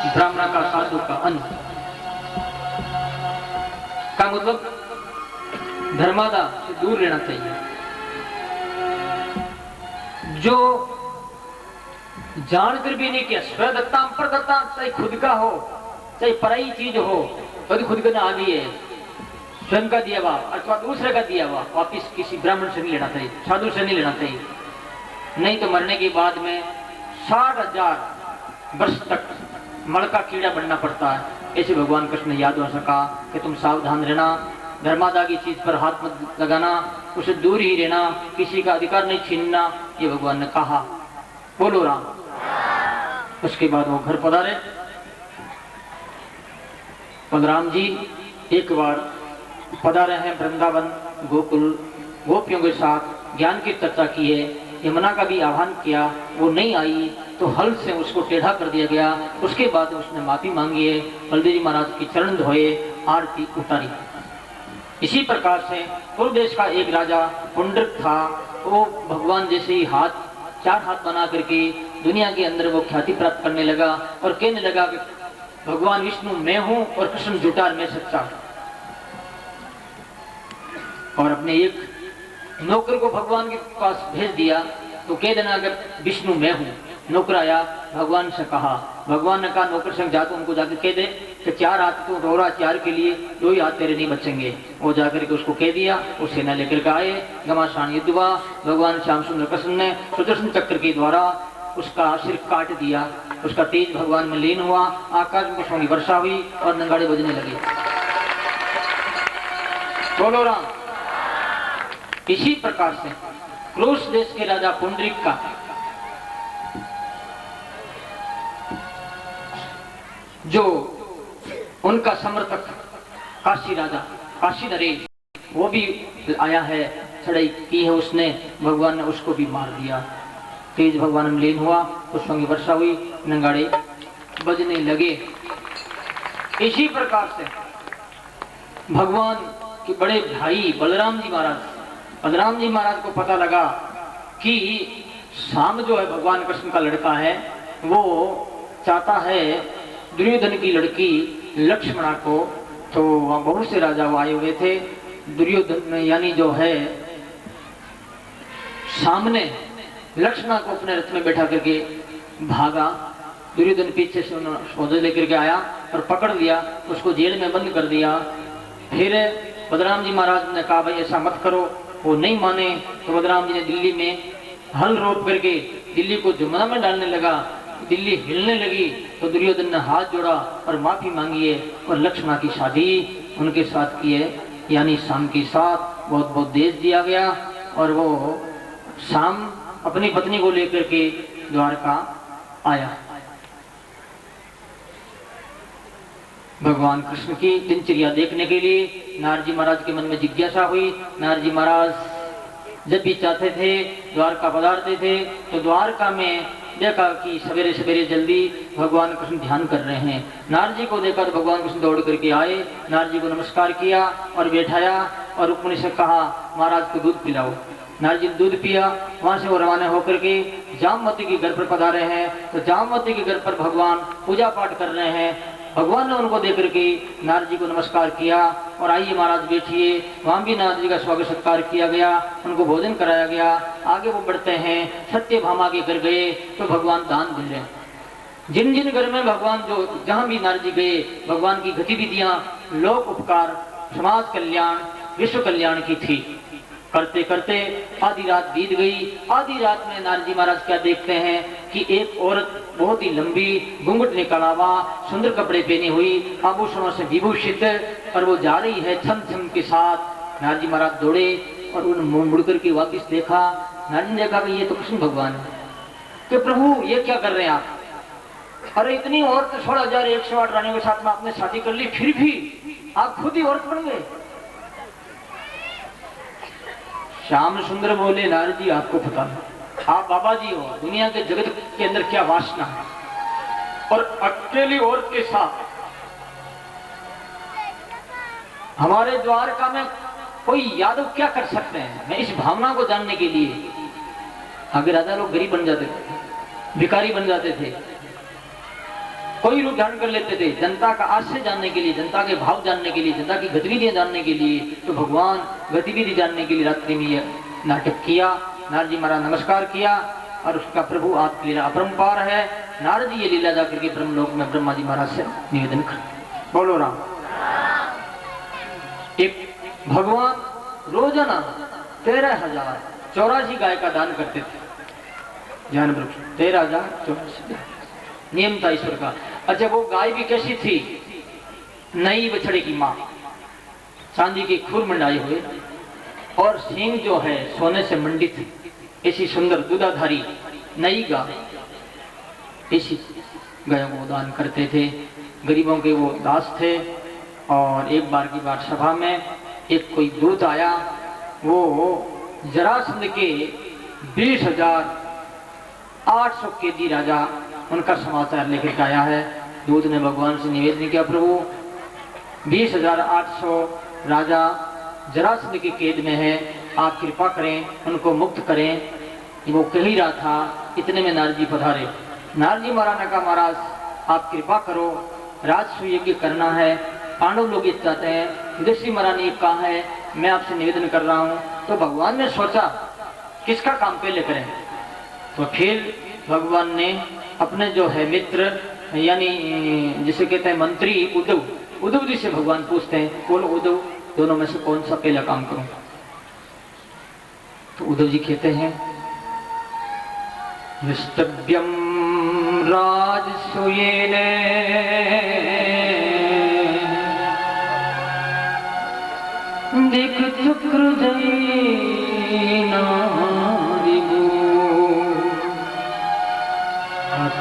ब्राह्मण का साधु का अन्न का मतलब धर्मादा से दूर रहना चाहिए। जो जानकर भी नहीं किया, स्वदत्ता प्रदत्ता, चाहे खुद का हो चाहे पराई चीज हो, तो खुद का ना आदि है, स्वयं का दिया हुआ अथवा दूसरे का दिया हुआ वापिस किसी ब्राह्मण से नहीं लेना चाहिए, साधु से नहीं लेना चाहिए। नहीं तो मरने के बाद में 60,000 वर्ष तक मड़ का कीड़ा बनना पड़ता है। ऐसे भगवान कृष्ण ने याद हो सका कि तुम सावधान रहना, धर्मादा की चीज पर हाथ मत लगाना, उसे दूर ही रहना, किसी का अधिकार नहीं छीनना, ये भगवान ने कहा। बोलो राम। उसके बाद वो घर पधारे। बलराम जी एक बार पधारे हैं वृंदावन गोकुल, गोपियों के साथ ज्ञान की चर्चा की है। यमुना का भी आह्वान किया, वो नहीं आई तो हल से उसको टेढ़ा कर दिया गया। उसके बाद उसने माफी मांगी है, बलदेव जी महाराज की चरण धोए, आरती उतारी। इसी प्रकार से पूर्व देश का एक राजा पुंडरक था, वो भगवान जैसे ही हाथ, 4 हाथ बना करके दुनिया के अंदर वो ख्याति प्राप्त करने लगा और कहने लगा कि भगवान विष्णु मैं हूं और कृष्ण झूठा मैं सच्चा। और अपने एक नौकर को भगवान के पास भेज दिया तो कह देना कि विष्णु मैं हूं। नौकर आया, भगवान से कहा, भगवान ने कहा नौकर संग जाकर उनको जाकर कह दे कि 4 हाथ तो रोरा 4 के लिए 2 ही हाथ तेरे नहीं बचेंगे। वो जाकर के उसको कह दिया, वो सेना लेकर के आए, घमासान युद्ध हुआ। भगवान श्याम सुंदर कृष्ण ने सुदर्शन चक्र के द्वारा उसका सिर काट दिया, उसका तेज भगवान में लीन हुआ, आकाश में पुष्पों की वर्षा हुई और नगाड़े बजने लगे। बोलो राम। इसी प्रकार से क्रोश देश के राजा पुंडरीक का जो उनका समर्थक काशी राजा काशी नरेश, वो भी आया है, चढ़ाई की है उसने, भगवान ने उसको भी मार दिया। तेज भगवान में लीन हुआ, पुष्पों की वर्षा हुई, नगाड़े बजने लगे। इसी प्रकार से भगवान के बड़े भाई बलराम जी महाराज को पता लगा कि शाम जो है भगवान कृष्ण का लड़का है, वो चाहता है दुर्योधन की लड़की लक्ष्मणा को। तो वहां बहुत से राजा आए हुए थे। दुर्योधन यानी जो है सामने लक्ष्मणा को अपने रथ में बैठा करके भागा। दुर्योधन पीछे से सौदे लेकर के आया और पकड़ लिया, उसको जेल में बंद कर दिया। फिर बलराम जी महाराज ने कहा भाई ऐसा मत करो, वो नहीं माने। तो बलराम जी ने दिल्ली में हल रोप करके दिल्ली को जुमना में डालने लगा, दिल्ली हिलने लगी। तो दुर्योधन ने हाथ जोड़ा और माफी मांगी है और लक्ष्मणा की शादी उनके साथ की है, यानी शाम के साथ बहुत बहुत देश दिया गया। और वो शाम अपनी पत्नी को लेकर के द्वारका आया। भगवान कृष्ण की दिनचर्या देखने के लिए नारजी महाराज के मन में जिज्ञासा हुई। नारजी महाराज जब भी चाहते थे द्वारका पधारते थे, तो द्वारका में देखा कि सवेरे सवेरे जल्दी भगवान कृष्ण ध्यान कर रहे हैं। नारजी को देखा तो भगवान कृष्ण दौड़ करके आए, नारजी को नमस्कार किया और बैठाया और रुक्मिणी से कहा महाराज को दूध पिलाओ। नारजी ने दूध पिया। वहां से वो रवाना होकर के जामवती के घर पर पधारे हैं। तो जामवती के घर पर भगवान पूजा पाठ कर रहे हैं। भगवान ने उनको देख करके नारजी को नमस्कार किया और आइए महाराज बैठिए। वहां भी नारजी का स्वागत सत्कार किया गया, उनको भोजन कराया गया। आगे वो बढ़ते हैं, सत्यभामा के घर गए तो भगवान दान दे रहे हैं। जिन जिन घर में भगवान जो जहां भी नारजी गए, भगवान की गतिविधियां लोक उपकार, समाज कल्याण, विश्व कल्याण की थी। करते करते आधी रात बीत गई। आधी रात में नारजी महाराज क्या देखते हैं कि एक औरत बहुत ही लंबी, घूंघट निकाला हुआ, सुंदर कपड़े पहनी हुई, आभूषणों से विभूषित, और वो जा रही है छम छम के साथ। नारजी महाराज दौड़े और उन मुंह मुड़ करके वापिस देखा। नारजी ने देखा कि ये तो कृष्ण भगवान है। कि प्रभु ये क्या कर रहे हैं आप? अरे इतनी औरत 16,108 रानियों के साथ में आपने शादी कर ली, फिर भी आप खुद ही औरत बन गए। श्याम सुंदर बोले नारद जी आपको पता नहीं, आप बाबा जी हो, दुनिया के जगत के अंदर क्या वासना है, और अकेली औरत के साथ हमारे द्वारका में कोई यादव क्या कर सकते हैं? मैं इस भावना को जानने के लिए आगे राजा लोग गरीब बन जाते थे, भिखारी बन जाते थे, कोई रूप धारण कर लेते थे जनता का आशय जानने के लिए, जनता के भाव जानने के लिए, जनता की गतिविधियां जानने के लिए। तो भगवान गतिविधि जानने के लिए रात्रि में यह नाटक किया। नारद जी महाराज नमस्कार किया और उसका प्रभु आपकी लीला अपरंपार है। नारद जी ये लीला जाकर के ब्रह्मलोक में ब्रह्मा जी महाराज से निवेदन कर। बोलो राम। एक भगवान रोजाना 13,084 गाय का दान करते थे। ज्ञान वृक्ष 13,084 नियम था ईश्वर का। अच्छा, वो गाय भी कैसी थी? नई बछड़े की माँ, चांदी के खुर मंडाए हुए और सींग जो है सोने से मंडित, ऐसी सुंदर दूधाधारी नई गाय, ऐसी गायों को दान करते थे। गरीबों के वो दास थे। और एक बार की बात, सभा में एक कोई दूत आया, वो जरासंध के 20,800 कैदी राजा, उनका समाचार लेकर के आया है। दूत ने भगवान से निवेदन किया, प्रभु 20,800 राजा जरासंध के कैद में है, आप कृपा करें, उनको मुक्त करें। वो कह ही रहा था, इतने में नारद जी पधारे। नारद जी महाराज ने कहा, महाराज आप कृपा करो, राजसूय यज्ञ करना है, पांडव लोग ये चाहते हैं, युधिष्ठिर महाराज ने कहा है, मैं आपसे निवेदन कर रहा हूँ। तो भगवान ने सोचा किसका काम पहले करें। तो फिर भगवान ने अपने जो है मित्र, यानी जिसे कहते हैं मंत्री उद्धव जी से भगवान पूछते हैं, बोलो उद्धव, दोनों में से कौन सा पहला काम करूं? तो उद्धव जी कहते हैं, विष्टव्यम राजसूयेने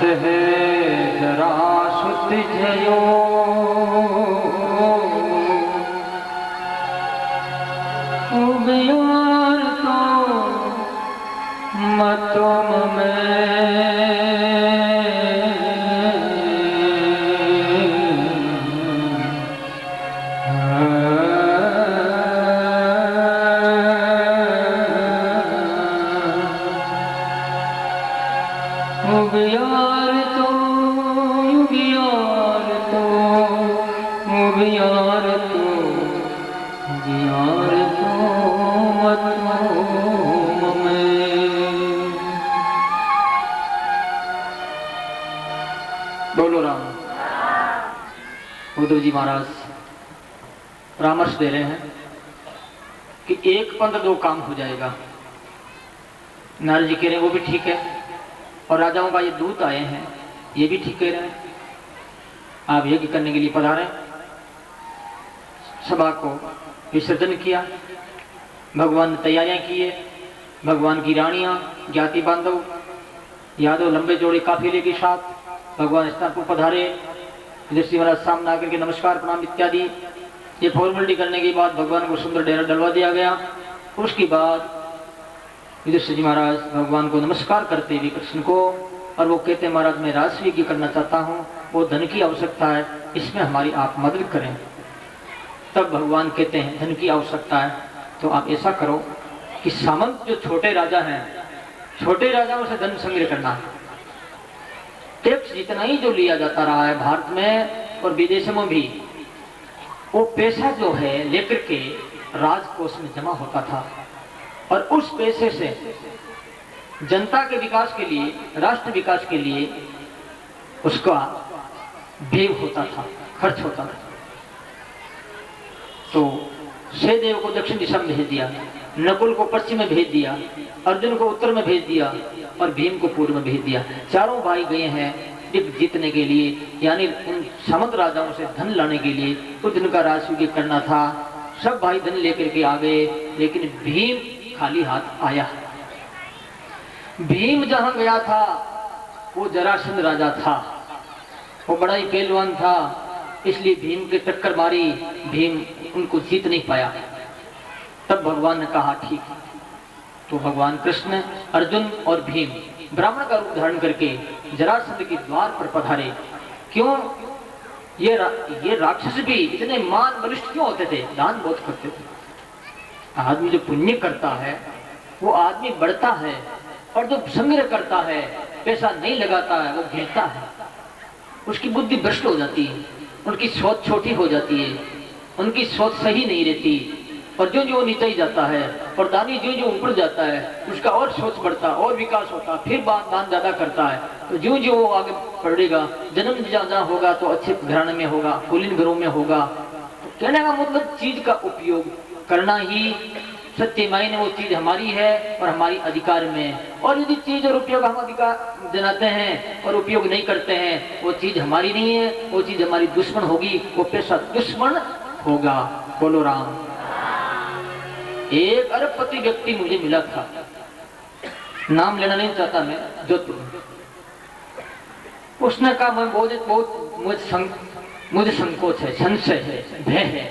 है जरासुत जयो उबियार तो मतों में उद्धव जी महाराज परामर्श दे रहे हैं कि एक पंथ दो काम हो जाएगा। नारद जी कह रहे हैं वो भी ठीक है, और राजाओं का ये दूत आए हैं ये भी ठीक कह रहे हैं, आप यज्ञ करने के लिए पधारे। सभा को विसर्जन किया, भगवान ने तैयारियां किए। भगवान की रानियां, ज्ञाति बांधव, यादव लंबे जोड़े काफिले के साथ भगवान स्थान पर पधारे। युधिष्ठिर महाराज सामने आकर के नमस्कार प्रणाम इत्यादि ये फॉर्मेलिटी करने के बाद भगवान को सुंदर डेरा डलवा दिया गया। उसके बाद युधिष्ठिर जी महाराज भगवान को नमस्कार करते हुए कृष्ण को, और वो कहते हैं, महाराज मैं राजसूय यज्ञ करना चाहता हूँ, वो धन की आवश्यकता है, इसमें हमारी आप मदद करें। तब भगवान कहते हैं, धन की आवश्यकता है तो आप ऐसा करो कि सामंत जो छोटे राजा हैं, छोटे राजाओं से धन संग्रह करना है। टैक्स जितना ही जो लिया जाता रहा है भारत में और विदेशों में भी, वो पैसा जो है लेकर के राजकोष में जमा होता था, और उस पैसे से जनता के विकास के लिए, राष्ट्र विकास के लिए उसका व्यय होता था, खर्च होता था। तो सहदेव को दक्षिण दिशा में भेज दिया, नकुल को पश्चिम में भेज दिया, अर्जुन को उत्तर में भेज दिया और भीम को पूर्व में भेज दिया। चारों भाई गए हैं युद्ध जीतने के लिए, यानी उन सामंत राजाओं से धन लाने के लिए। उस दिन का राजसूय करना था, सब भाई धन लेकर के आ गए, लेकिन भीम खाली हाथ आया। भीम जहां गया था वो जरासंध राजा था, वो बड़ा ही पहलवान था, इसलिए भीम के टक्कर मारी, भीम उनको जीत नहीं पाया। तब भगवान ने कहा ठीक। तो भगवान कृष्ण, अर्जुन और भीम ब्राह्मण का रूप धारण करके जरासंध के द्वार पर पधारे। क्यों? ये राक्षस भी इतने मान बलिष्ठ क्यों होते थे? दान बहुत करते थे। आदमी जो पुण्य करता है वो आदमी बढ़ता है, और जो संग्रह करता है, पैसा नहीं लगाता है, वो गिरता है। उसकी बुद्धि भ्रष्ट हो जाती है, उनकी सोच छोटी हो जाती है, उनकी सोच सही नहीं रहती। और जो जो नीचे ही जाता है और दानी जो जो ऊपर जाता है उसका और सोच बढ़ता, और विकास होता, फिर दान ज्यादा करता है। तो जो जो वो आगे बढ़ेगा, जन्म ज्यादा होगा तो अच्छे घराने में होगा, कुलीन घरों में होगा। तो कहने का मतलब चीज का उपयोग करना ही सच्चे मायने वो चीज हमारी है और हमारी अधिकार में है। और यदि चीज और उपयोग हम अधिकार जनाते हैं और उपयोग नहीं करते हैं, वो चीज हमारी नहीं है, वो चीज हमारी दुश्मन होगी, वो पैसा दुश्मन होगा। बोलो राम। एक अरबपति व्यक्ति मुझे मिला था, नाम लेना नहीं चाहता मैं, जोधपुर। उसने कहा मैं बहुत मुझे संकोच है, संशय है, भय है।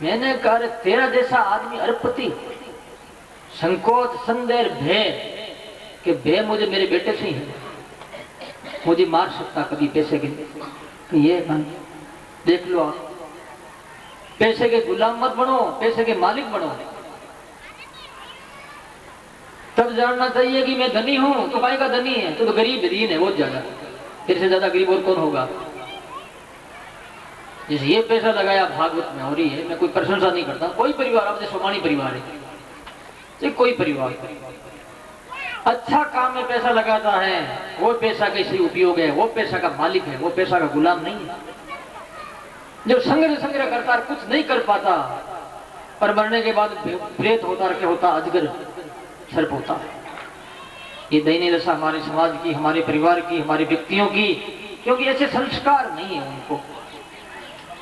मैंने कहा तेरा जैसा आदमी अरबपति, संकोच, संदेह, भय कि भय मुझे मेरे बेटे से ही है, मुझे मार सकता कभी पैसे के। तो ये देख लो आप, पैसे के गुलाम मत बनो, पैसे के मालिक बनो। तब जानना चाहिए कि मैं धनी हूं। तो भाई का धनी है तो गरीब दीन है बहुत ज्यादा, तेरे से ज्यादा गरीब और कौन होगा। जैसे ये पैसा लगाया भागवत में हो रही है, मैं कोई प्रशंसा नहीं करता, कोई परिवार अब जैसे सोमानी परिवार है, कोई परिवार अच्छा काम में पैसा लगाता है, वो पैसा कैसे उपयोग है, वो पैसा का मालिक है, वो पैसा का गुलाम नहीं है। जो संग्रह करता है, कुछ नहीं कर पाता, पर मरने के बाद प्रेत होता, क्या होता, अजगर सर्प होता है। ये दयनीय दशा हमारे समाज की, हमारे परिवार की, हमारे व्यक्तियों की, क्योंकि ऐसे संस्कार नहीं है उनको।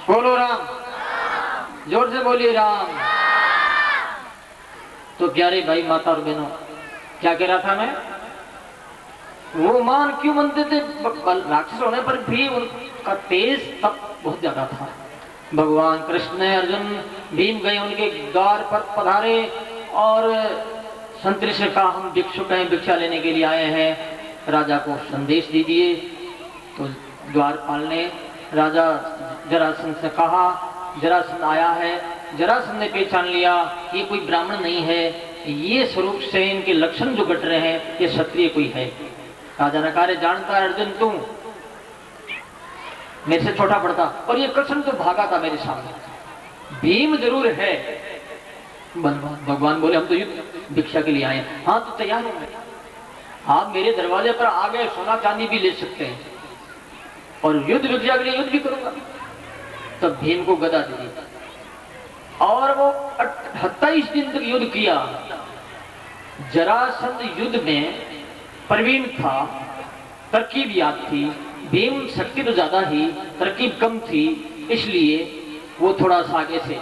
बोलो राम, जोर से बोलिए राम। तो प्यारे भाई, माता और बहनों, क्या कह रहा था मैं? वो मान क्यों मनते थे? राक्षस होने पर भी उनका तेज तप बहुत ज्यादा था। भगवान कृष्ण, अर्जुन, भीम गए उनके द्वार पर पधारे और संतरी से कहा हम भिक्षुक हैं, भिक्षा लेने के लिए आए हैं, राजा को संदेश दीजिए। तो द्वारपाल ने राजा जरासंध से कहा, जरासंध आया है। जरासंध ने पहचान लिया ये कोई ब्राह्मण नहीं है, ये स्वरूप से इनके लक्षण जो घट रहे हैं ये क्षत्रिय कोई है। राजा ने कहा जानता है अर्जुन तू मेरे से छोटा पड़ता, और ये कृष्ण तो भागा था मेरे सामने। भीम जरूर है। भगवान बोले हम तो युद्ध भिक्षा के लिए आए। हाँ तो तैयार हूं मैं, आप मेरे दरवाजे पर आ गए, सोना चांदी भी ले सकते हैं और युद्ध भिक्षा के लिए युद्ध भी करूंगा। तब भीम को गदा दे दी और वो 28 दिन तक युद्ध किया। जरासंध युद्ध में प्रवीण था, तरकीब याद थी। भीम शक्ति तो ज्यादा ही, तरकीब कम थी, इसलिए वो थोड़ा सा आगे से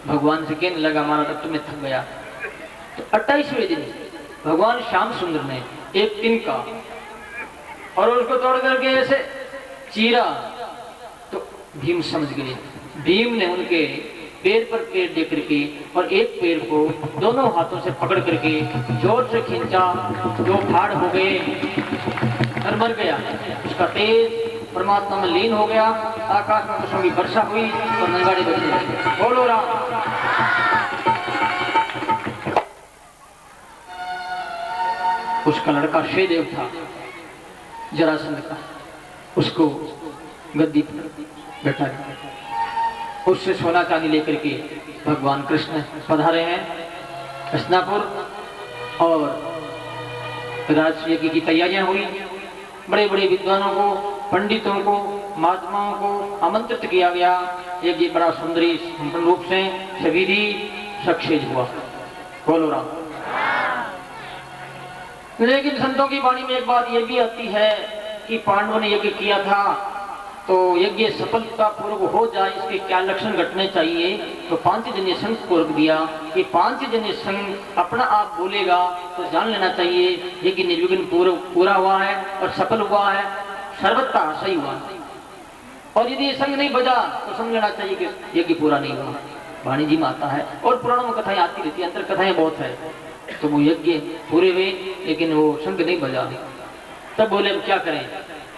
भगवान से कहने लगा मारा तब तुम्हें थक गया। तो 28वें दिन भगवान श्याम सुंदर ने एक तिनका और उसको तोड़ करके ऐसे चीरा, तो भीम समझ गए। भीम ने उनके पैर पर पैर दे करके और एक पैर को दोनों हाथों से पकड़ करके जोर से खींचा, जो फाड़ हो गए और मर गया। उसका तेज परमात्मा में लीन हो गया। आकाश में पुष्पों की वर्षा हुई और नगाड़े बजे। बोलो राम। उसका लड़का शेदेव था जरासंध का, उसको गद्दी पर बैठा दिया। उससे सोना चांदी लेकर के भगवान कृष्ण पधारे हैं हस्तिनापुर और राजयज्ञ की तैयारियां हुई। बड़े बड़े विद्वानों को, पंडितों को, महात्माओं को आमंत्रित किया गया। यज्ञ बड़ा सुंदरी संपन्न रूप से सविधि सक्सेस हुआ। बोलो राम। लेकिन संतों की वाणी में एक बात यह भी आती है कि पांडवों ने यज्ञ किया था तो यज्ञ सफलता पूर्वक हो जाए इसके क्या लक्षण घटने चाहिए। तो पांचजन्य संघ को रख दिया कि पांचजन्य संघ अपना आप बोलेगा तो जान लेना चाहिए यज्ञ निर्विघ्न पूरा हुआ है और सफल हुआ है, सर्वथा सही हुआ। और यदि संघ नहीं बजा तो समझ लेना चाहिए कि यज्ञ पूरा नहीं हुआ। वाणी जी में आता है और पुराणों में कथाएं आती रहती है, अंतर कथाएं बहुत है। तो वो यज्ञ पूरे हुए लेकिन वो शंख नहीं बजा। तब बोले अब क्या करें,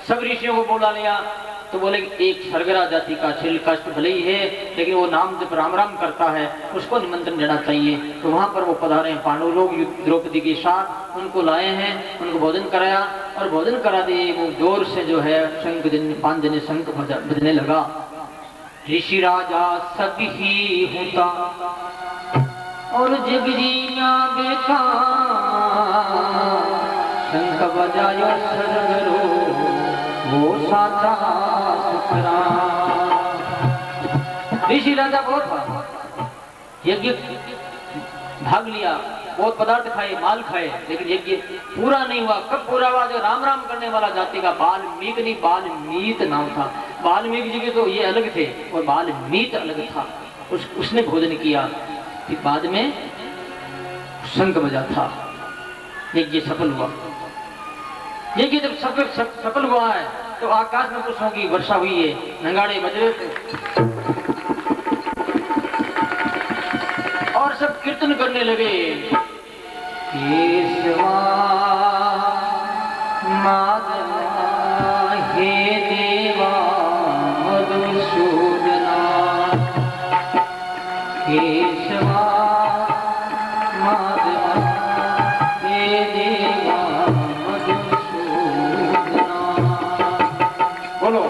सब ऋषियों को बुला लिया, तो बोले एक सरगरा जाति का छिल कष्ट भले ही है, लेकिन वो नाम जब राम राम करता है उसको निमंत्रण देना चाहिए। तो वहां पर वो पधारे पांडव लोग द्रौपदी के साथ, उनको लाए हैं, उनको भोजन कराया और भोजन करा दिए। वो जोर से जो है शंख पांच जने शंख बजने लगा। ऋषि राजा सब ही होता और जगजीना देखा, शंख बजायो सरगरो वो साचा सुखरा। ऋषि राजा बहुत था, यज्ञ भाग लिया, बहुत पदार्थ खाए, माल खाए, लेकिन यज्ञ पूरा नहीं हुआ। कब पूरा हुआ? जो राम राम करने वाला जाति का बाल्मीक नहीं, बाल्मीत नाम था। बाल्मीक जी के तो ये अलग थे और बाल्मीत अलग था। उसने भोजन किया, फिर बाद में शंख बजा था, यज्ञ सफल हुआ। यज्ञ जब सफल हुआ है तो आकाश में पुष्पों की वर्षा हुई है, नगाड़े बज रहे थे और सब कीर्तन करने लगे। केशवा माधवा हे देवा मधुसूदना, केशवा माधवा हे देवा मधुसूदना। बोलो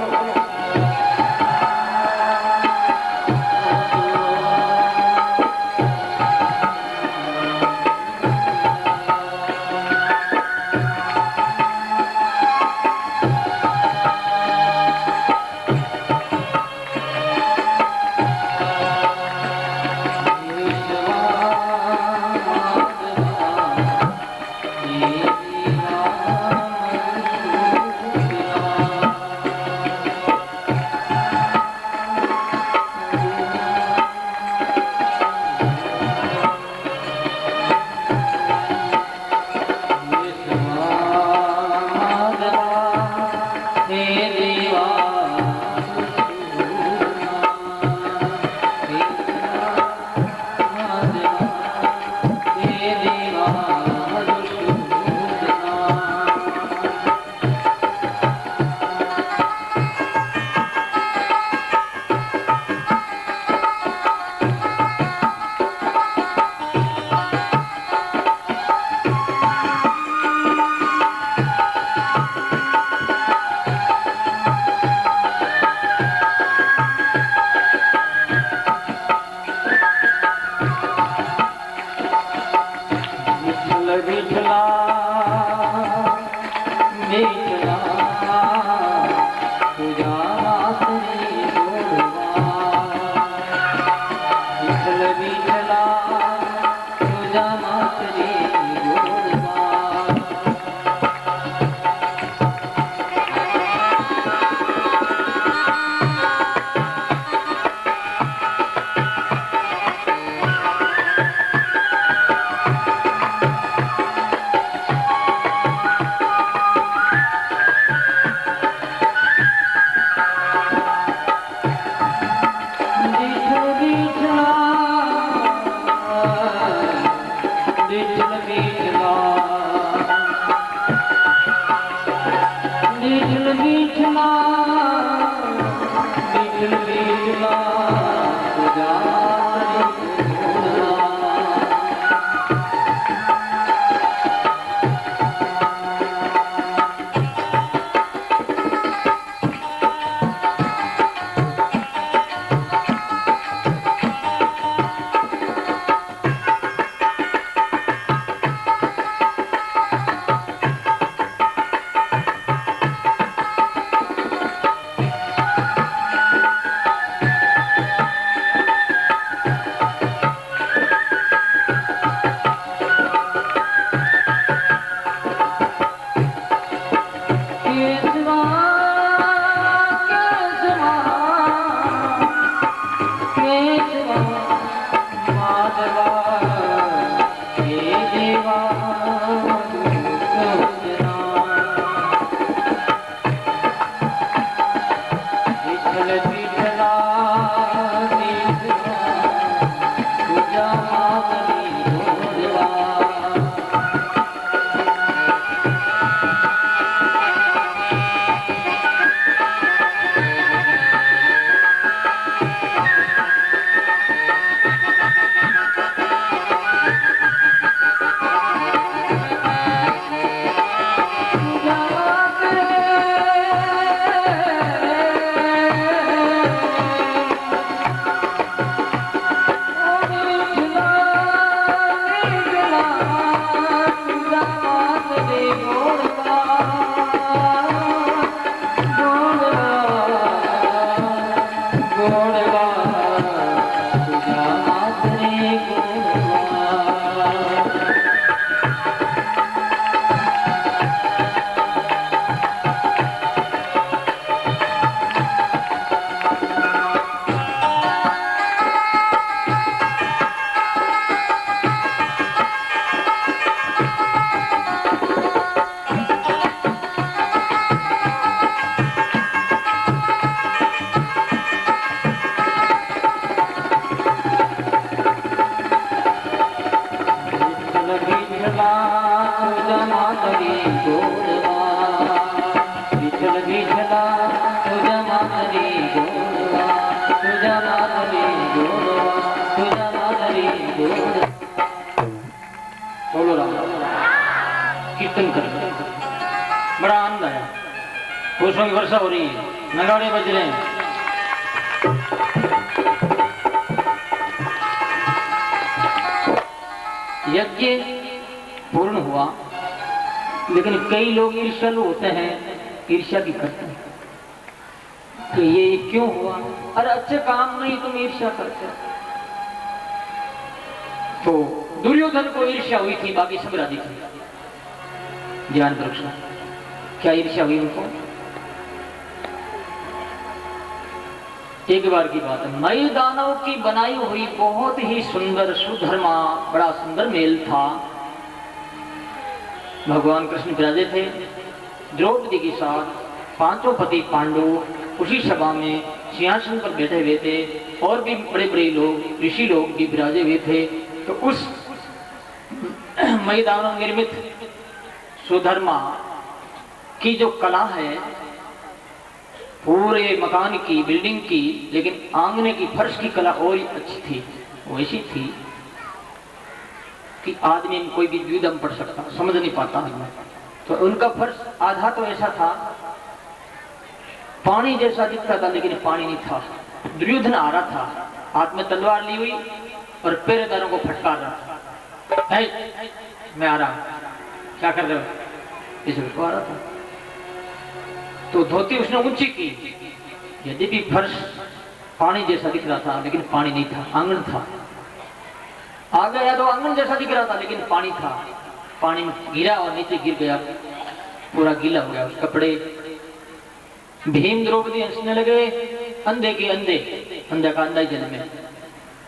गोड़वा तुझा मातरे गोड़वा। बोलो राम कीर्तन कर, बड़ा आनंद आया। पुष्पों की वर्षा हो रही है, नगाड़े बज रहे हैं। यज्ञ पूर्ण हुआ, लेकिन कई लोग ईर्ष्यालु होते हैं, ईर्ष्या भी करते हैं कि ये क्यों हुआ, अरे अच्छे काम नहीं तुम ईर्ष्या करते हो। तो दुर्योधन को ईर्ष्या हुई थी, बाकी सब राजी थे। ज्ञान वृक्ष क्या ईर्ष्या हुई उनको? एक बार की बात है, मई दानव की बनाई हुई बहुत ही सुंदर सुधर्मा बड़ा सुंदर मेल था। भगवान कृष्ण विराजे थे द्रौपदी के साथ, पांचों पति पांडु उसी सभा में सिंहासन पर बैठे हुए थे, और भी बड़े बड़े लोग ऋषि लोग भी विराजे हुए थे। तो उस मई दानव निर्मित सुधर्मा की जो कला है पूरे मकान की बिल्डिंग की, लेकिन आंगने की फर्श की कला और अच्छी थी, वैसी थी कि आदमी में कोई भी द्विधम पढ़ सकता, समझ नहीं पाता। तो उनका फर्श आधा तो ऐसा था, पानी जैसा दिखता था लेकिन पानी नहीं था। दुर्योधन आ रहा था, हाथ में तलवार ली हुई और पहरेदारों को फटकार रहा था, मैं आ रहा हूं, क्या कर रहे हो, इसे आ रहा था। तो धोती उसने ऊंची की, यद्यपि फर्श पानी जैसा दिख रहा था लेकिन पानी नहीं था, आंगन था। आ गया तो आंगन जैसा दिख रहा था लेकिन पानी था, पानी में गिरा और नीचे गिर गया, पूरा गीला हो गया उस कपड़े। भीम द्रौपदी हंसने लगे, अंधे के अंधे, अंधा का अंधा जल में।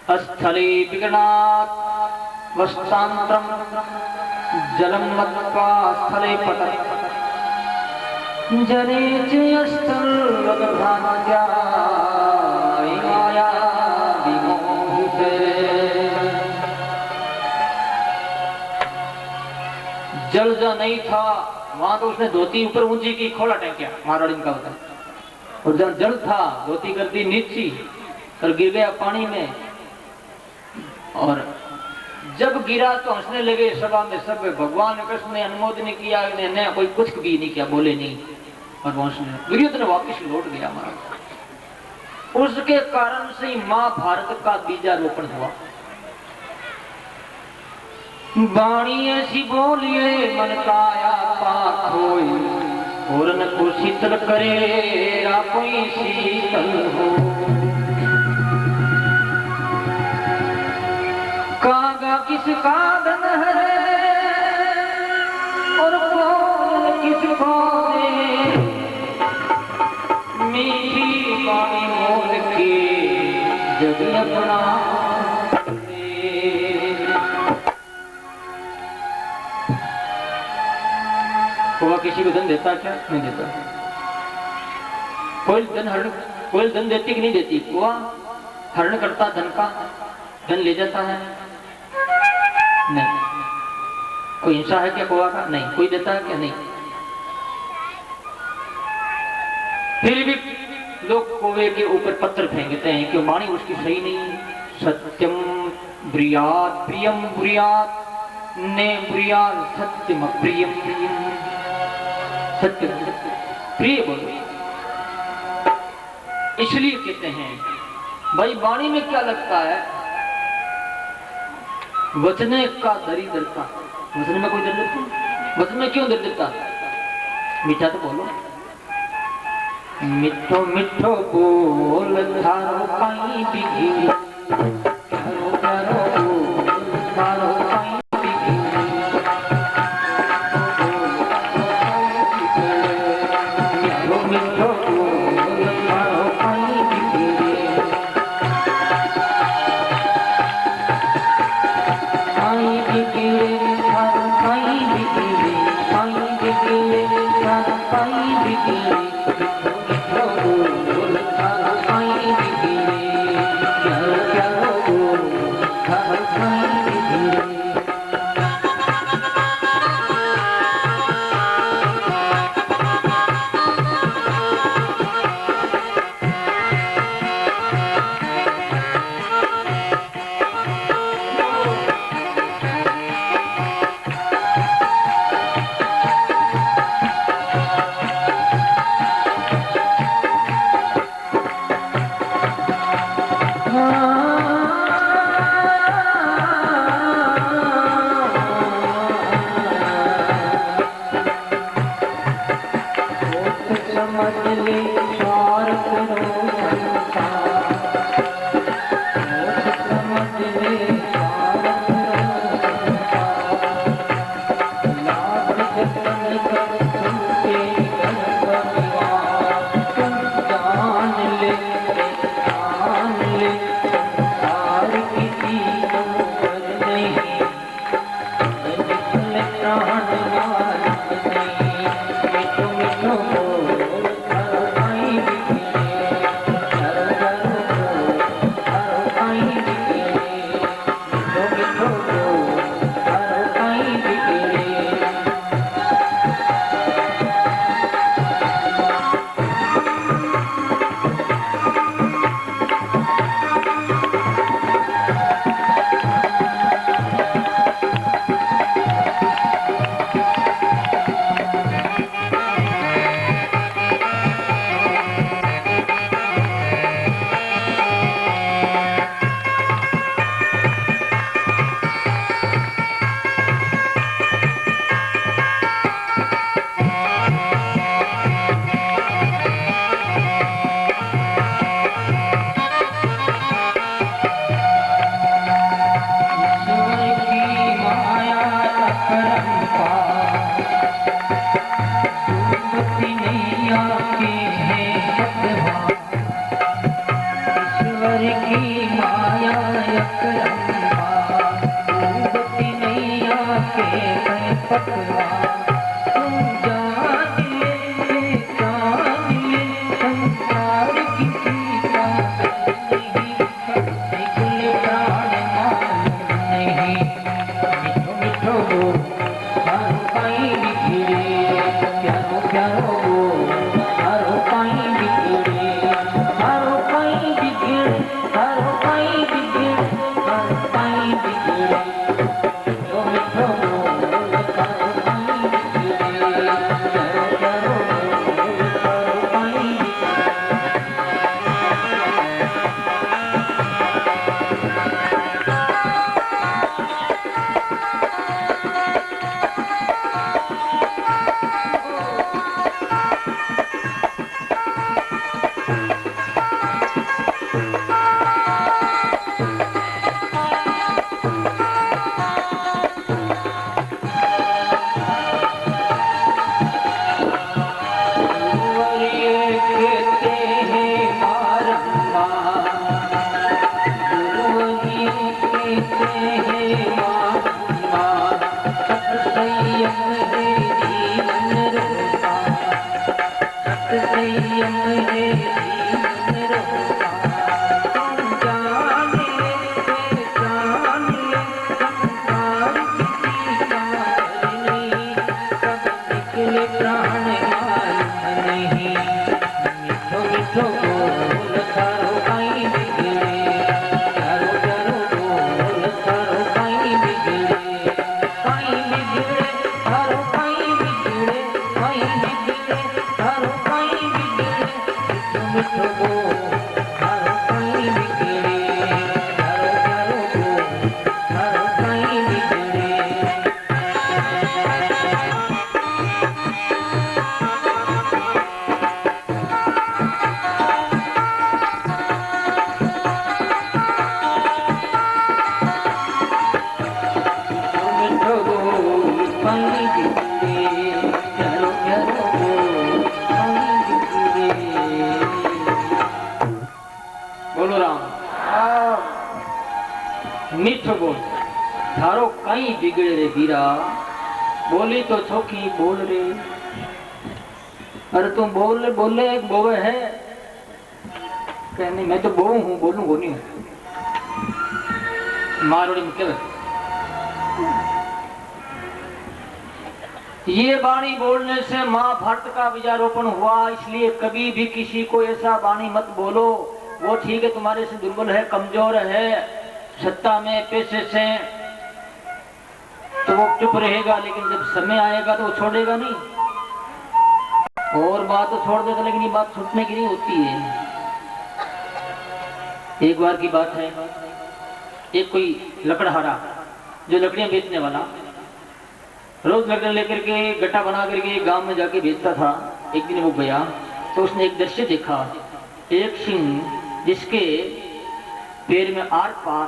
स्थले विगणात् वस्तांत्रम जलम मत्वा स्थले पतत् जने चयस्तल वगभान्त्या माया विमोहिते। जल जो नहीं था वहां तो उसने धोती ऊपर ऊंची की, खोला टैंकिया मारवाड़ी का होता, और जब जल था धोती कर दी नीची और गिर गया पानी में। और जब गिरा तो हंसने लगे सभा में सब, भगवान कृष्ण ने अनुमोदन किया, इन्हें कोई कुछ भी नहीं किया, बोले नहीं, और दुर्योधन वापिस लौट गया महाराज। उसके कारण से महाभारत का बीजारोपण हुआ। वाणी ऐसी बोलिए मन काया पाख होई, और न को शीतल करे रा कोई शीतल हो। कागा किसका धन है और कौन किसको दे, मीठी वाणी मोल के जग अपना कोई किसी को धन देता क्या? नहीं देता। कोई धन हरण, कोई धन देती कि नहीं देती? कुआ हरण करता धन का, धन ले जाता है? नहीं। कोई हिंसा है क्या कुआ का? नहीं। कोई देता है क्या? नहीं। फिर भी लोग कौवे के ऊपर पत्थर फेंकते हैं क्यों? वाणी उसकी सही नहीं। सत्यम ब्रियात प्रियम ब्रियात ने ब्रियात सत्यम प्रियम प्रियम, सत्य प्रिय बोलो। इसलिए कहते हैं भाई वाणी में क्या लगता है? वचने का दरिद्रता। वचन में कोई दरिद्रता? वचन में क्यों दरिद्रता? मीठा तो बोलो। मिठो मिठो बोल थारो पाई बिगड़ी प्यारो प्यारो बोल थारो पाई बिगड़ी प्यारो मिठो बोल थारो पाई बिगड़ी पाई बिगड़े थारो पाई बिगड़ी पाई बिगड़े थारो पाई बिगड़ी मीठो बोल, थारो कहीं बिगड़े रे वीरा, बोली तो छोकी बोल रे। अरे तुम बोले बोले एक बोवे है, कहने मैं तो बो हूँ, बोलूंगा नहीं हूँ। मारोड़ी में क्या ये वाणी बोलने से माँ भारत का बीजारोपण हुआ, इसलिए कभी भी किसी को ऐसा वाणी मत बोलो, वो ठीक है तुम्हारे से दुर्बल है, कमजोर है, सत्ता में पैसे से, तो वो चुप रहेगा, लेकिन जब समय आएगा तो वो छोड़ेगा नहीं। और बात तो छोड़ देगा, लेकिन ये बात छूटने की नहीं होती है। एक बार की बात है, एक कोई लकड़हारा जो लकड़ियां बेचने वाला रोज लकड़ियां लेकर के गट्टा बना करके गांव में जाके बेचता था। एक दिन वो गया तो उसने एक दृश्य देखा, एक सिंह जिसके पैर में आर पार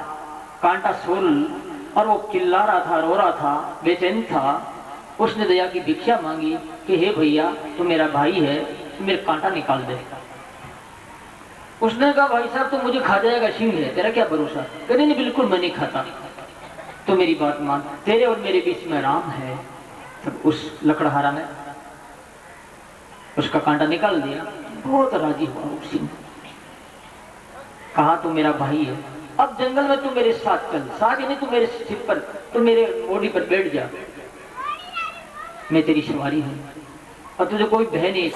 कांटा सोल, और वो चिल्ला रहा था, रो रहा था, बेचैन था। उसने दया की भिक्षा मांगी कि हे भैया तू मेरा भाई है, तू मेरे कांटा निकाल दे। उसने कहा भाई साहब तो मुझे खा जाएगा, सिंह है, तेरा क्या भरोसा? कहने नहीं बिल्कुल मैं नहीं खाता, तो मेरी बात मान, तेरे और मेरे बीच में राम है। तब उस लकड़हारा ने उसका कांटा निकाल दिया, बहुत राजी हुआ उस सिंह। कहा तू मेरा भाई है, अब जंगल में तू मेरे साथ चल, साथ ही नहीं तू मेरे सिर पर, तू मेरे बॉडी पर बैठ जा, मैं तेरी सवारी हूं, और तुझे कोई भय नहीं।